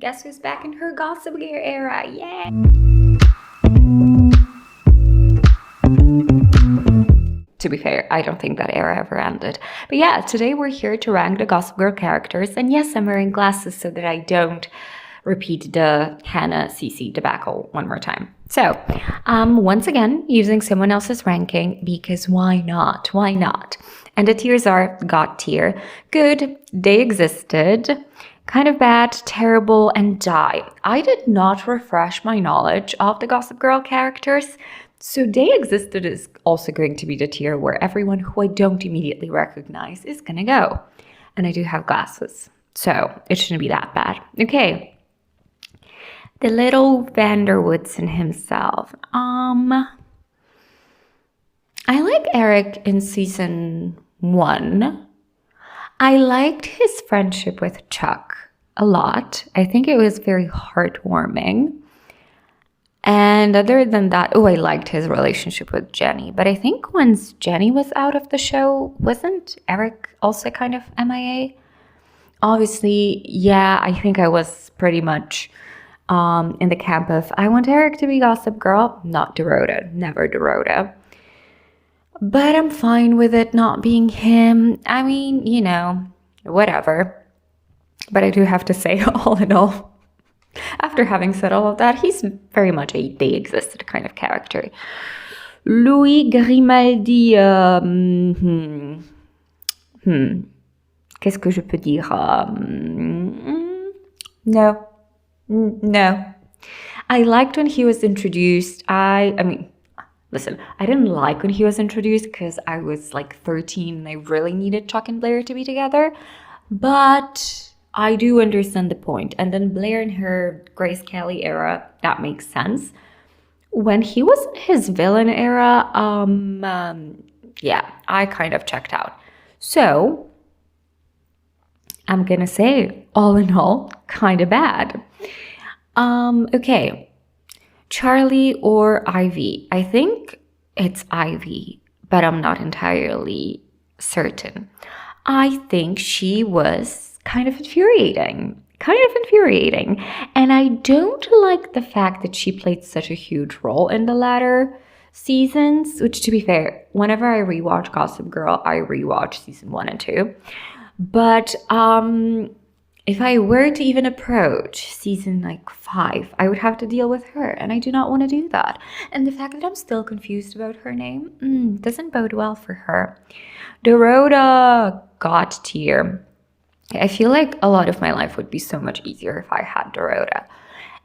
Guess who's back in her Gossip Girl era? Yay! To be fair, I don't think that era ever ended. But yeah, today we're here to rank the Gossip Girl characters. And yes, I'm wearing glasses so that I don't repeat the Hannah Cece debacle one more time. So, once again, using someone else's ranking because why not? Why not? And the tiers are God tier, good, they existed, kind of bad, terrible, and die. I did not refresh my knowledge of the Gossip Girl characters, so they existed is also going to be the tier where everyone who I don't immediately recognize is gonna go. And I do have glasses, so it shouldn't be that bad. Okay. The little Vanderwoodson himself. I like Eric in season 1. I liked his friendship with Chuck a lot. I think it was very heartwarming. And other than that, I liked his relationship with Jenny. But I think once Jenny was out of the show, wasn't Eric also kind of MIA? Obviously, yeah, I think I was pretty much in the camp of, I want Eric to be Gossip Girl, not Dorota, never Dorota. But I'm fine with it not being him. I mean, whatever. But I do have to say, all in all, after having said all of that, he's very much a they existed kind of character. Louis Grimaldi, qu'est-ce que je peux dire? No. I liked when he was introduced. I mean, listen, I didn't like when he was introduced because I was like 13 and I really needed Chuck and Blair to be together. But I do understand the point. And then Blair in her Grace Kelly era, that makes sense. When he was in his villain era, yeah, I kind of checked out. So I'm gonna say, all in all, kind of bad. Okay, Charlie or Ivy? I think it's Ivy, but I'm not entirely certain. I think she was kind of infuriating. And I don't like the fact that she played such a huge role in the latter seasons, which, to be fair, whenever I rewatch Gossip Girl, I rewatch season 1 and 2. But if I were to even approach season 5, I would have to deal with her, and I do not want to do that. And the fact that I'm still confused about her name doesn't bode well for her. Dorota, God tier. I feel like a lot of my life would be so much easier if I had Dorota.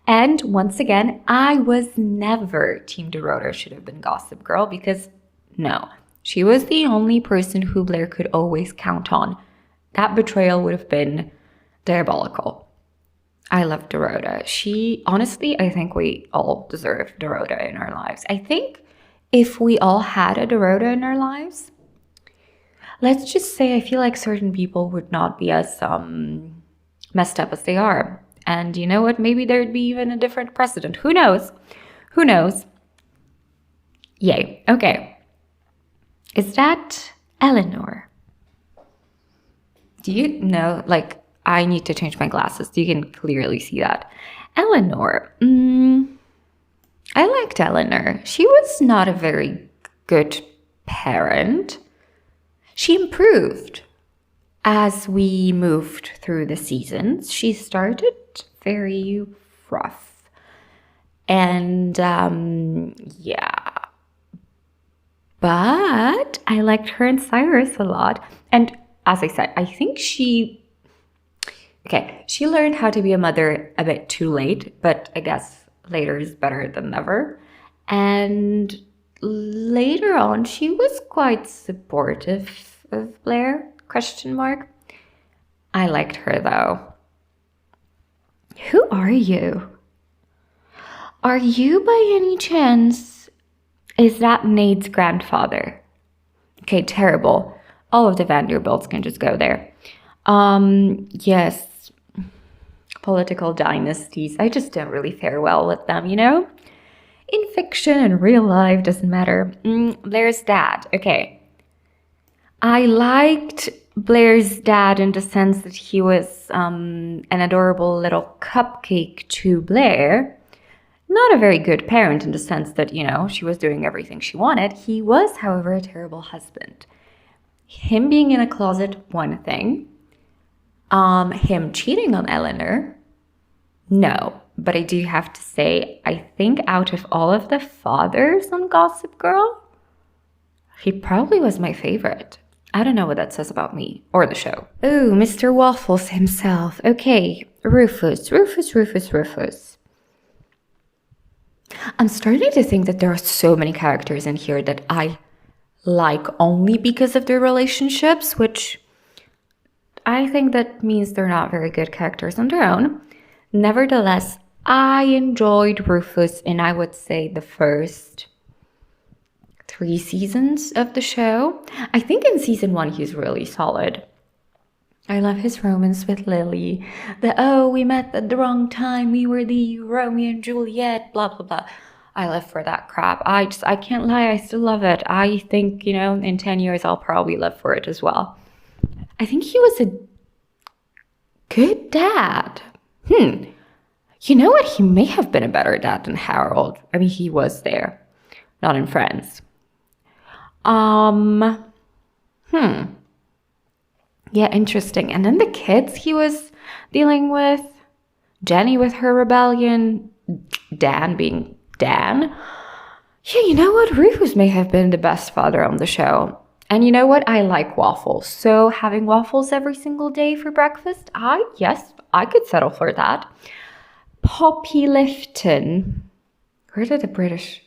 And once again, I was never Team Dorota should have been Gossip Girl because, no, she was the only person who Blair could always count on. That betrayal would have been diabolical. I love Dorota. Honestly, I think we all deserve Dorota in our lives. I think if we all had a Dorota in our lives, let's just say I feel like certain people would not be as messed up as they are. And you know what? Maybe there'd be even a different precedent. Who knows? Yay. Okay. Is that Eleanor? Do you know, I need to change my glasses. You can clearly see that. Eleanor. I liked Eleanor. She was not a very good parent. She improved as we moved through the seasons. She started very rough. And, yeah. But I liked her and Cyrus a lot. And as I said, I think she learned how to be a mother a bit too late, but I guess later is better than never. And later on, she was quite supportive of Blair, ? I liked her though. Who are you? Are you by any chance, is that Nate's grandfather? Okay, terrible. All of the Vanderbilts can just go there. Yes, political dynasties. I just don't really fare well with them, In fiction and real life, doesn't matter. Blair's dad. Okay. I liked Blair's dad in the sense that he was an adorable little cupcake to Blair. Not a very good parent in the sense that, she was doing everything she wanted. He was, however, a terrible husband. Him being in a closet, one thing. Him cheating on Eleanor, no. But I do have to say, I think out of all of the fathers on Gossip Girl, he probably was my favorite. I don't know what that says about me or the show. Oh, Mr. Waffles himself. Okay, Rufus. I'm starting to think that there are so many characters in here that I like only because of their relationships, which I think that means they're not very good characters on their own. Nevertheless, I enjoyed Rufus in, I would say, the first 3 seasons of the show. I think in season 1 he's really solid. I love his romance with Lily. We met at the wrong time, we were the Romeo and Juliet, blah, blah, blah. I live for that crap. I can't lie, I still love it. I think, in 10 years I'll probably live for it as well. I think he was a good dad. You know what? He may have been a better dad than Harold. I mean, he was there. Not in Friends. Yeah, interesting. And then the kids he was dealing with. Jenny with her rebellion. Dan being Dan. Yeah, you know what? Rufus may have been the best father on the show. And you know what? I like waffles. So having waffles every single day for breakfast, I could settle for that. Poppy Lifton. Where did the British...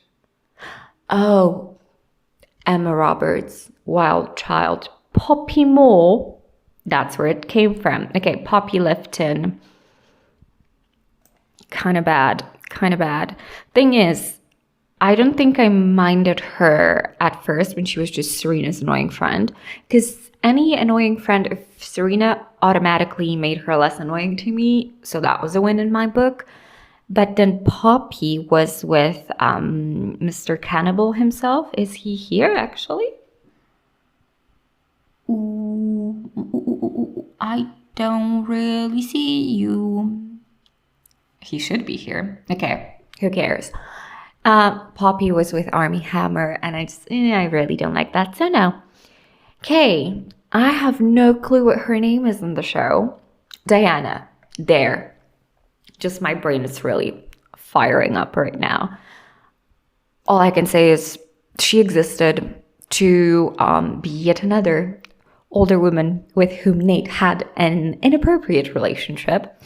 Oh, Emma Roberts, Wild Child. Poppy Moore. That's where it came from. Okay, Poppy Lifton. Kind of bad. Thing is, I don't think I minded her at first when she was just Serena's annoying friend. Because any annoying friend of Serena automatically made her less annoying to me. So that was a win in my book. But then Poppy was with Mr. Cannibal himself. Is he here, actually? Ooh, I don't really see you. He should be here. Okay, who cares? Poppy was with Armie Hammer, and I really don't like that, so no. Okay, I have no clue what her name is in the show. Diana. There. Just my brain is really firing up right now. All I can say is she existed to be yet another older woman with whom Nate had an inappropriate relationship.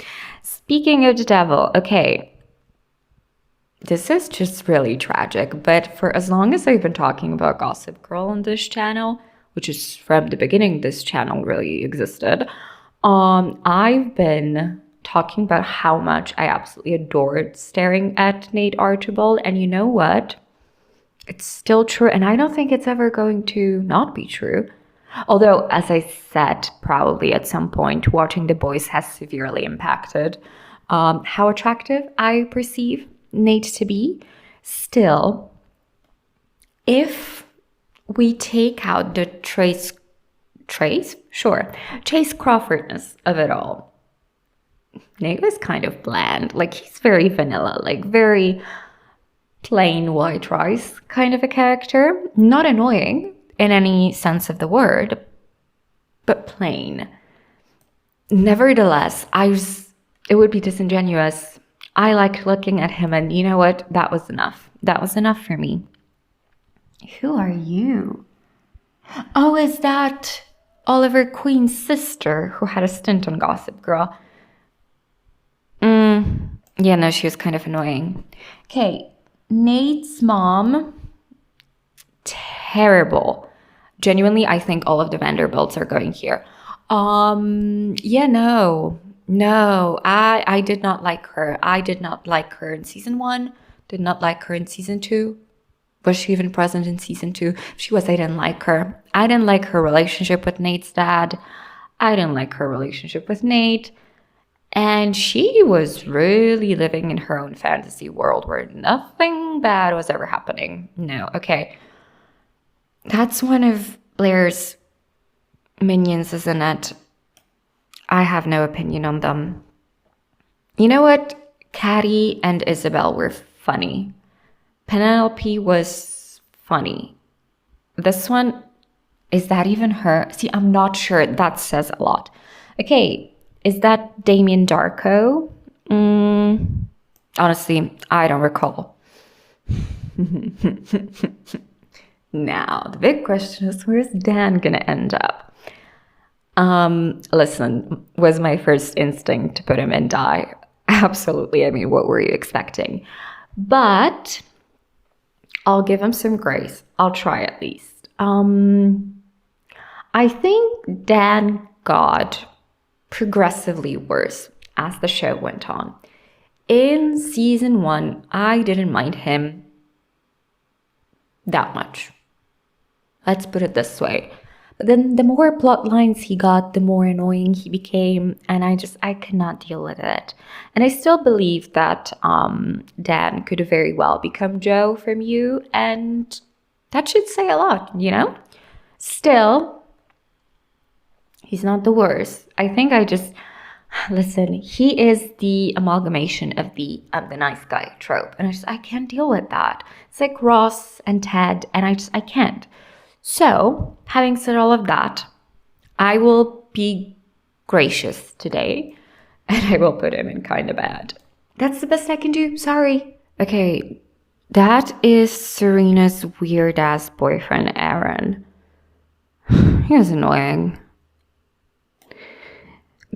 Speaking of the devil, okay, this is just really tragic, but for as long as I've been talking about Gossip Girl on this channel, which is from the beginning this channel really existed, I've been talking about how much I absolutely adored staring at Nate Archibald, and you know what? It's still true, and I don't think it's ever going to not be true. Although, as I said, probably at some point, watching The Boys has severely impacted how attractive I perceive Nate to be. Still, if we take out the Chase Crawfordness of it all, Nate was kind of bland. Like, he's very vanilla, like very plain white rice kind of a character. Not annoying in any sense of the word, but plain. Nevertheless, it would be disingenuous. I liked looking at him, and you know what? That was enough. That was enough for me. Who are you? Oh, is that Oliver Queen's sister who had a stint on Gossip Girl? Yeah, no, she was kind of annoying. Okay, Nate's mom, terrible. Genuinely, I think all of the Vanderbilts are going here. Yeah, no, I did not like her. I did not like her in season 1, did not like her in season 2. Was she even present in season 2? If she was, I didn't like her. I didn't like her relationship with Nate's dad. I didn't like her relationship with Nate. And she was really living in her own fantasy world where nothing bad was ever happening. No, okay. That's one of Blair's Minions, isn't it? I have no opinion on them. You know what? Caddy and Isabel were funny. Penelope was funny. This one, is that even her? See, I'm not sure. That says a lot. Okay, is that Damien Darko? Honestly, I don't recall. Now, the big question is, where's Dan gonna end up? Listen, was my first instinct to put him in die? Absolutely. I mean, what were you expecting? But I'll give him some grace. I'll try at least. I think Dan got progressively worse as the show went on. In season 1, I didn't mind him that much. Let's put it this way. But then the more plot lines he got, the more annoying he became, and I could not deal with it. And I still believe that Dan could very well become Joe from You, and that should say a lot, you know? Still, he's not the worst. I think listen, he is the amalgamation of the nice guy trope, and I can't deal with that. It's like Ross and Ted, and I can't. So, having said all of that, I will be gracious today, and I will put him in kind of bad. That's the best I can do. Sorry. Okay, that is Serena's weird-ass boyfriend, Aaron. He was annoying.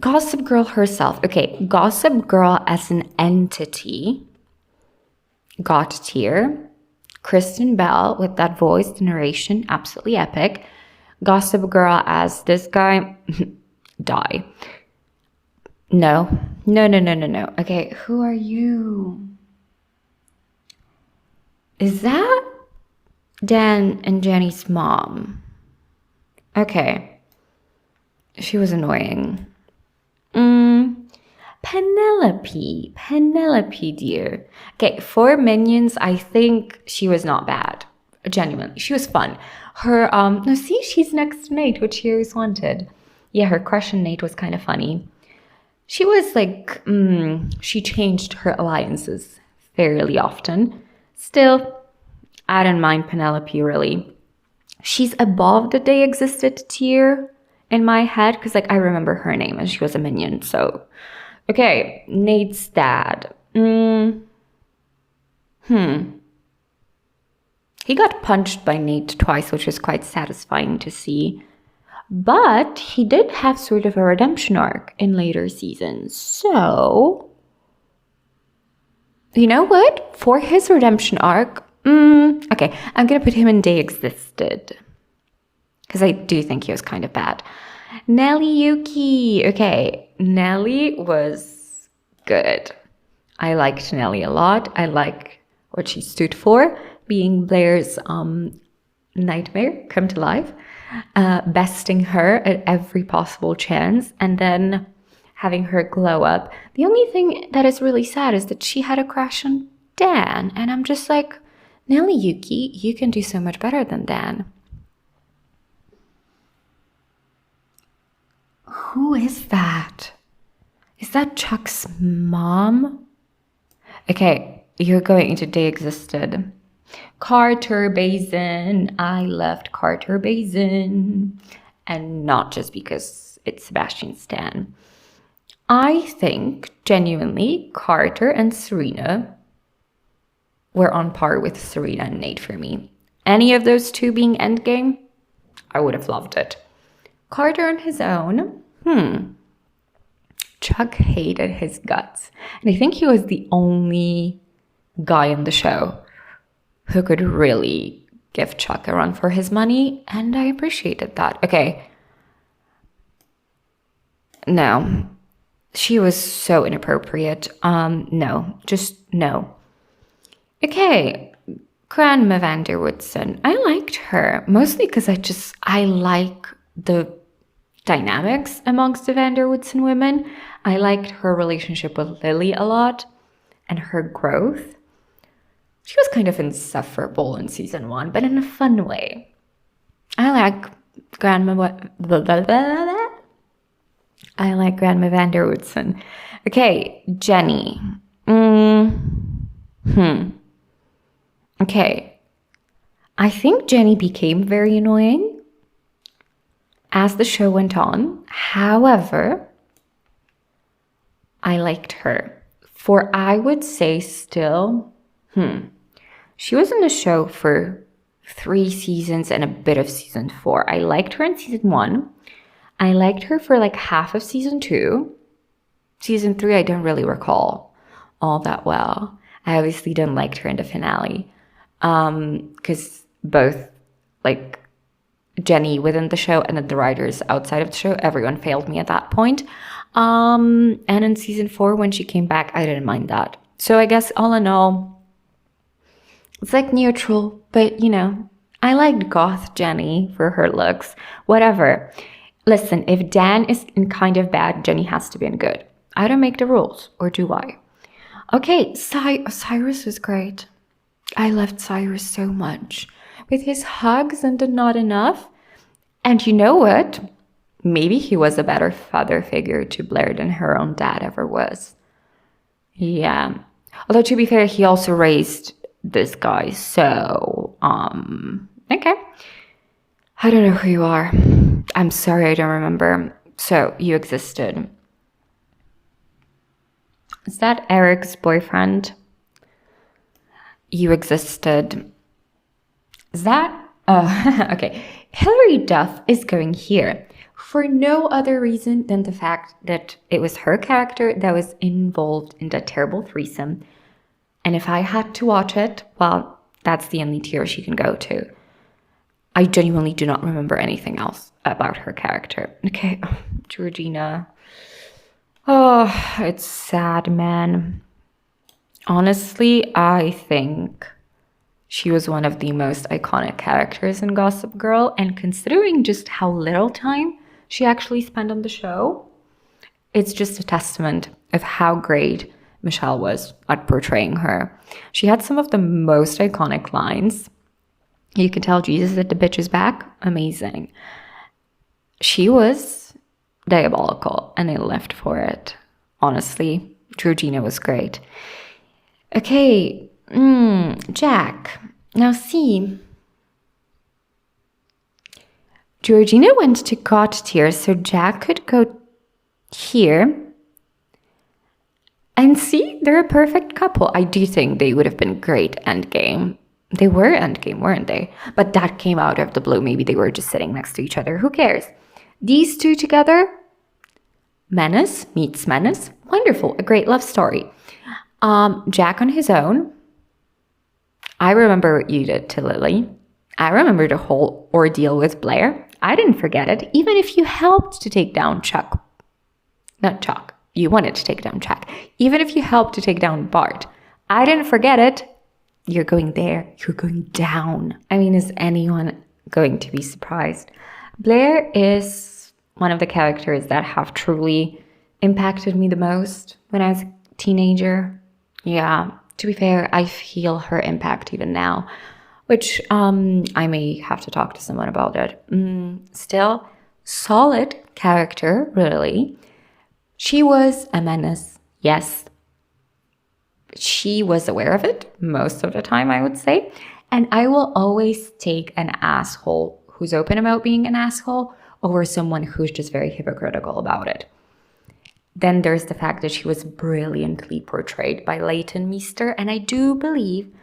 Gossip Girl herself. Okay, Gossip Girl as an entity got tier. Kristen Bell with that voice, narration, absolutely epic. Gossip Girl as this guy, die. No. Okay, who are you? Is that Dan and Jenny's mom? Okay. She was annoying. Penelope, dear. Okay, for Minions, I think she was not bad. Genuinely, she was fun. Her, no, see, she's next to Nate, which she always wanted. Yeah, her crush on Nate was kind of funny. She was like, she changed her alliances fairly often. Still, I don't mind Penelope, really. She's above the They Existed tier in my head, because, like, I remember her name and she was a Minion, so... Okay, Nate's dad. He got punched by Nate twice, which was quite satisfying to see. But he did have sort of a redemption arc in later seasons. So, you know what? For his redemption arc, okay, I'm going to put him in They Existed. Because I do think he was kind of bad. Nelly Yuki. Okay, Nelly was good. I liked Nelly a lot. I like what she stood for, being Blair's nightmare come to life, besting her at every possible chance, and then having her glow up. The only thing that is really sad is that she had a crush on Dan, and I'm just like, Nelly Yuki, you can do so much better than Dan. Who is that? Is that Chuck's mom? Okay, you're going into They Existed. Carter Bazin. I loved Carter Bazin. And not just because it's Sebastian Stan. I think, genuinely, Carter and Serena were on par with Serena and Nate for me. Any of those two being endgame, I would have loved it. Carter on his own, Chuck hated his guts. And I think he was the only guy on the show who could really give Chuck a run for his money, and I appreciated that. Okay. No. She was so inappropriate. No. Just no. Okay. Grandma Vanderwoodson. I liked her, mostly because I like the dynamics amongst the Vanderwoodson women. I liked her relationship with Lily a lot and her growth. She was kind of insufferable in season 1, but in a fun way. I like Grandma, blah, blah, blah, blah. I like Grandma Vanderwoodson. Okay, Jenny. Okay. I think Jenny became very annoying as the show went on. However, I liked her. For I would say still, she was in the show for 3 seasons and a bit of season 4. I liked her in season 1. I liked her for like half of season 2. Season 3, I don't really recall all that well. I obviously didn't like her in the finale. Because both like Jenny within the show and then the writers outside of the show, everyone failed me at that point. And in season 4, when she came back, I didn't mind that. So I guess all in all, it's like neutral, but you know, I liked goth Jenny for her looks. Whatever. Listen, if Dan is in kind of bad, Jenny has to be in good. I don't make the rules, or do I? Okay, Cyrus was great. I loved Cyrus so much. With his hugs and the not enough. And you know what? Maybe he was a better father figure to Blair than her own dad ever was. Yeah. Although to be fair, he also raised this guy, so, okay. I don't know who you are. I'm sorry, I don't remember. So, you existed. Is that Eric's boyfriend? You existed. Is that? Oh, okay. Hilary Duff is going here for no other reason than the fact that it was her character that was involved in that terrible threesome. And if I had to watch it, well, that's the only tier she can go to. I genuinely do not remember anything else about her character. Okay, Georgina. Oh, it's sad, man. Honestly, I think she was one of the most iconic characters in Gossip Girl, and considering just how little time she actually spent on the show, it's just a testament of how great Michelle was at portraying her. She had some of the most iconic lines. You can tell Jesus that the bitch is back. Amazing. She was diabolical, and I lived for it. Honestly, Georgina was great. Okay, Jack. Now see, Georgina went to God tier, so Jack could go here. And see, they're a perfect couple. I do think they would have been great endgame. They were endgame, weren't they? But that came out of the blue. Maybe they were just sitting next to each other. Who cares? These two together, menace meets menace. Wonderful, a great love story. Jack on his own. I remember what you did to Lily. I remember the whole ordeal with Blair. I didn't forget it, even if you helped to take down Chuck. Not Chuck. You wanted to take down Chuck. Even if you helped to take down Bart. I didn't forget it. You're going there. You're going down. I mean, is anyone going to be surprised? Blair is one of the characters that have truly impacted me the most when I was a teenager. Yeah, to be fair, I feel her impact even now, which I may have to talk to someone about it. Still, solid character, really. She was a menace, yes. She was aware of it most of the time, I would say. And I will always take an asshole who's open about being an asshole over someone who's just very hypocritical about it. Then there's the fact that she was brilliantly portrayed by Leighton Meester. And I do believe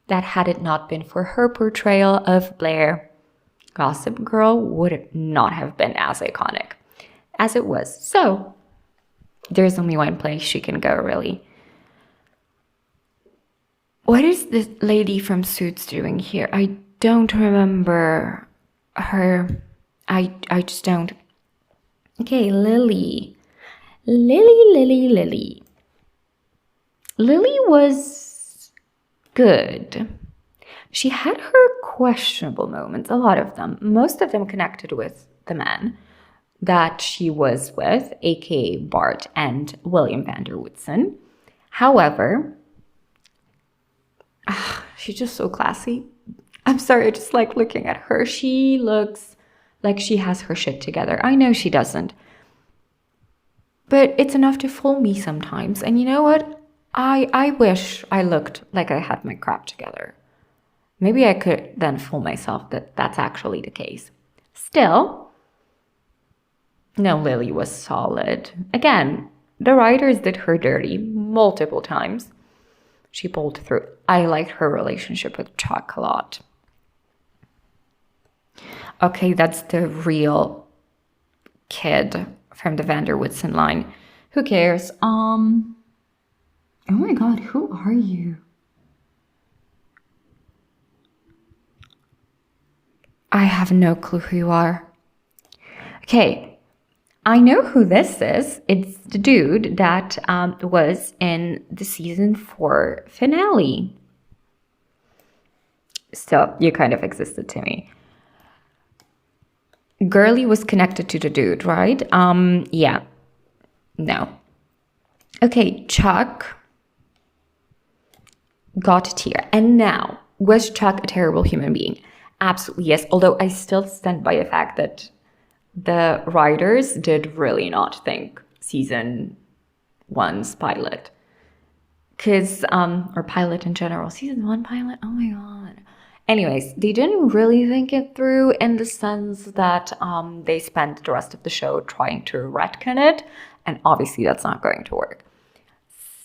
that had it not been for her portrayal of Blair, Gossip Girl would not have been as iconic as it was. So there's only one place she can go, really. What is this lady from Suits doing here? I don't remember her. I just don't. Okay, Lily. Lily was good. She had her questionable moments, a lot of them. Most of them connected with the man that she was with, aka Bart and William Vanderwoodson. However, she's just so classy. I'm sorry, I just like looking at her. She looks like she has her shit together. I know she doesn't. But it's enough to fool me sometimes. And you know what? I wish I looked like I had my crap together. Maybe I could then fool myself that that's actually the case. Still, no, Lily was solid. Again, the writers did her dirty multiple times. She pulled through. I liked her relationship with Chuck a lot. Okay, that's the real kid from the Vanderwoodson line. Who cares? Oh my god, who are you? I have no clue who you are. Okay, I know who this is. It's the dude that was in the season 4 finale. Still, you kind of existed to me. Girly was connected to the dude, right? Yeah. No. Okay, Chuck got a tear. And now, was Chuck a terrible human being? Absolutely, yes. Although I still stand by the fact that the writers did really not think season 1's pilot. Or pilot in general. Season 1 pilot? Oh my god. Anyways, they didn't really think it through in the sense that they spent the rest of the show trying to retcon it, and obviously that's not going to work.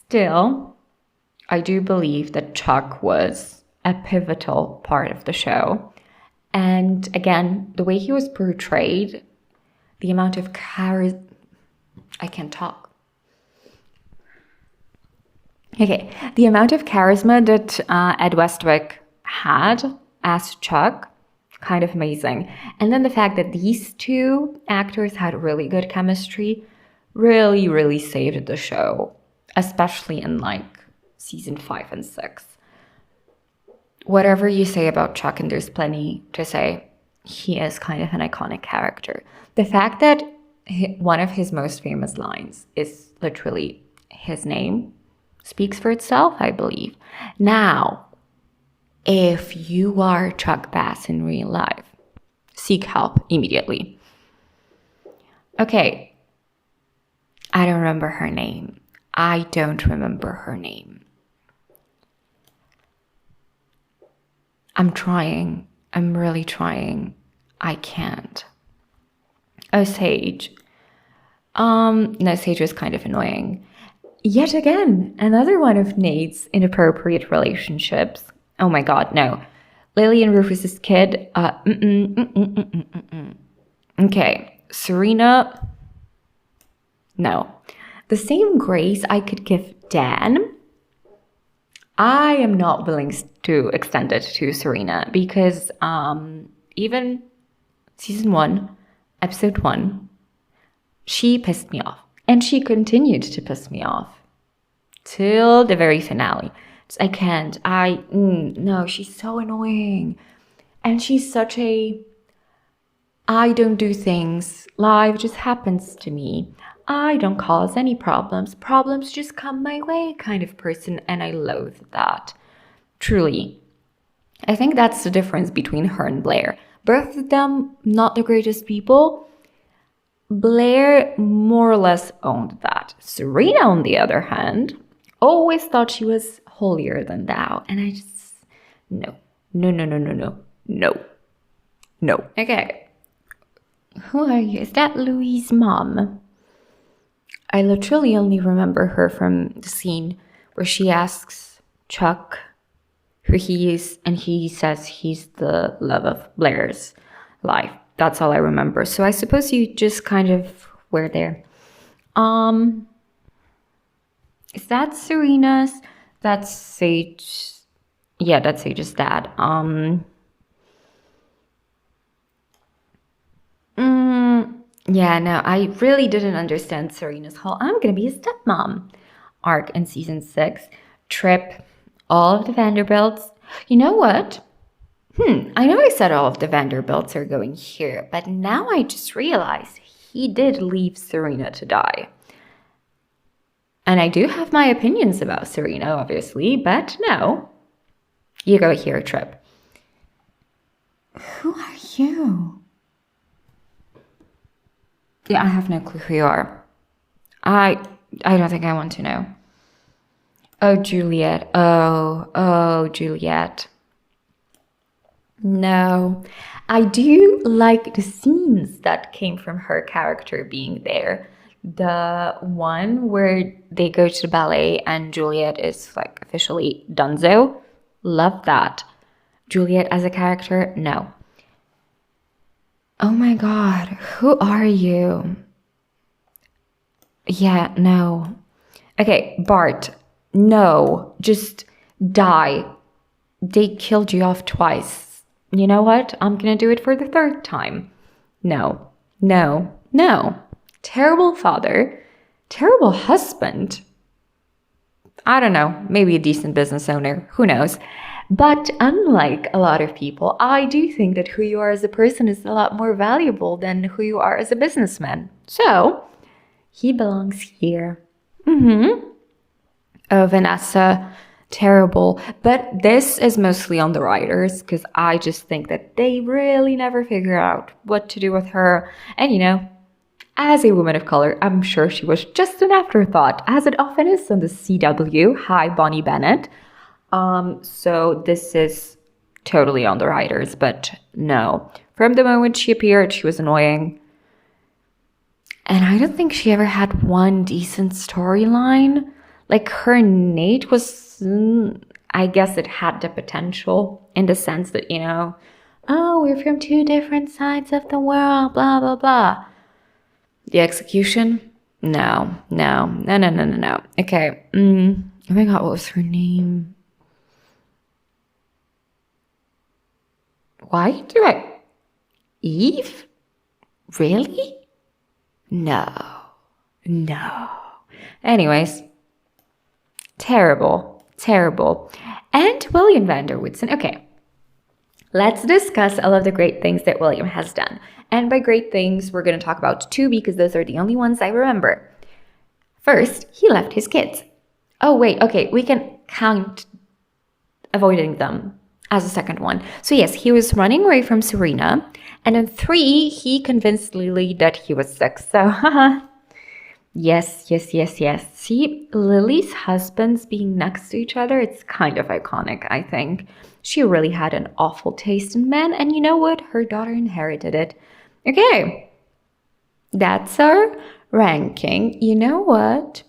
Still, I do believe that Chuck was a pivotal part of the show. And again, the way he was portrayed, the amount of charisma... I can't talk. Okay, the amount of charisma that Ed Westwick had as Chuck, kind of amazing. And then the fact that these two actors had really good chemistry really, really saved the show, especially in like season 5 and 6. Whatever you say about Chuck, and there's plenty to say, he is kind of an iconic character. The fact that one of his most famous lines is literally his name speaks for itself, I believe. Now, if you are Chuck Bass in real life, seek help immediately. Okay. I don't remember her name. I'm trying. I'm really trying. I can't. Oh, Sage. No, Sage was kind of annoying. Yet again, another one of Nate's inappropriate relationships. Oh my god, no. Lily and Rufus's kid. Okay, Serena. No. The same grace I could give Dan, I am not willing to extend it to Serena, because even season 1, episode 1, she pissed me off. And she continued to piss me off till the very finale. I can't. No, she's so annoying. And she's such a, I don't do things. Life just happens to me. I don't cause any problems. Problems just come my way kind of person. And I loathe that. Truly. I think that's the difference between her and Blair. Both of them, not the greatest people. Blair more or less owned that. Serena, on the other hand, always thought she was holier than thou. And I just, no. Okay. Who are you? Is that Louis' mom? I literally only remember her from the scene where she asks Chuck who he is, and he says he's the love of Blair's life. That's all I remember. So I suppose you just kind of were there. Is that Serena's? That's Sage. Yeah, that's Sage's dad. Yeah, no, I really didn't understand Serena's whole I'm gonna be a stepmom arc in season 6. Trip, all of the Vanderbilts. You know what? I know I said all of the Vanderbilts are going here, but now I just realized he did leave Serena to die. And I do have my opinions about Serena, obviously, but no. You go here, Trip. Who are you? Yeah, I have no clue who you are. I don't think I want to know. Oh, Juliet. Oh, Juliet. No. I do like the scenes that came from her character being there. The one where they go to the ballet and Juliet is like officially donezo. Love that. Juliet as a character, no. Oh my god, who are you? Yeah, no. Okay, Bart, no. Just die. They killed you off twice. You know what? I'm gonna do it for the third time. No, no, no. Terrible father, terrible husband. I don't know, maybe a decent business owner, who knows? But unlike a lot of people, I do think that who you are as a person is a lot more valuable than who you are as a businessman. So, he belongs here. Oh, Vanessa, terrible. But this is mostly on the writers because I just think that they really never figure out what to do with her. And you know, as a woman of color, I'm sure she was just an afterthought, as it often is on the CW. Hi, Bonnie Bennett. So this is totally on the writers, but no. From the moment she appeared, she was annoying. And I don't think she ever had one decent storyline. Like her Nate was, I guess it had the potential in the sense that, you know, oh, we're from two different sides of the world, blah, blah, blah. The execution? No. Okay. Oh my god, what was her name? Why do I... Eve? Really? No. Anyways. Terrible. And William van der Woodsen. Okay. Let's discuss all of the great things that William has done. And by great things, we're going to talk about two because those are the only ones I remember. First, he left his kids. Oh, wait. Okay. We can count avoiding them as a second one. So yes, he was running away from Serena. And in 3, he convinced Lily that he was sick. So, yes. See, Lily's husbands being next to each other, it's kind of iconic, I think. She really had an awful taste in men. And you know what? Her daughter inherited it. Okay. That's our ranking. You know what?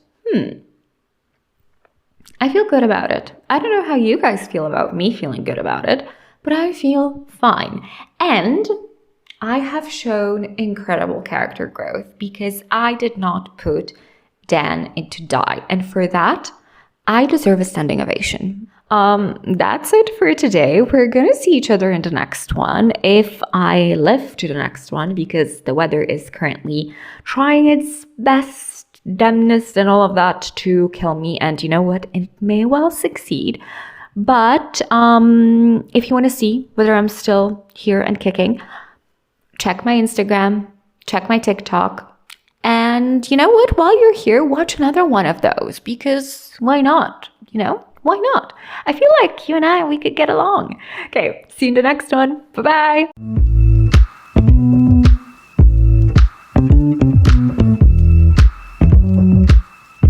I feel good about it. I don't know how you guys feel about me feeling good about it, but I feel fine. And I have shown incredible character growth because I did not put Dan into die. And for that, I deserve a standing ovation. That's it for today. We're gonna see each other in the next one if I live to the next one because the weather is currently trying its best, dumbness and all of that to kill me, and you know what, it may well succeed. But if you want to see whether I'm still here and kicking, check my Instagram, check my TikTok, and you know what, while you're here, watch another one of those because why not? You know, why not? I feel like you and I, we could get along. Okay, see you in the next one. Bye-bye.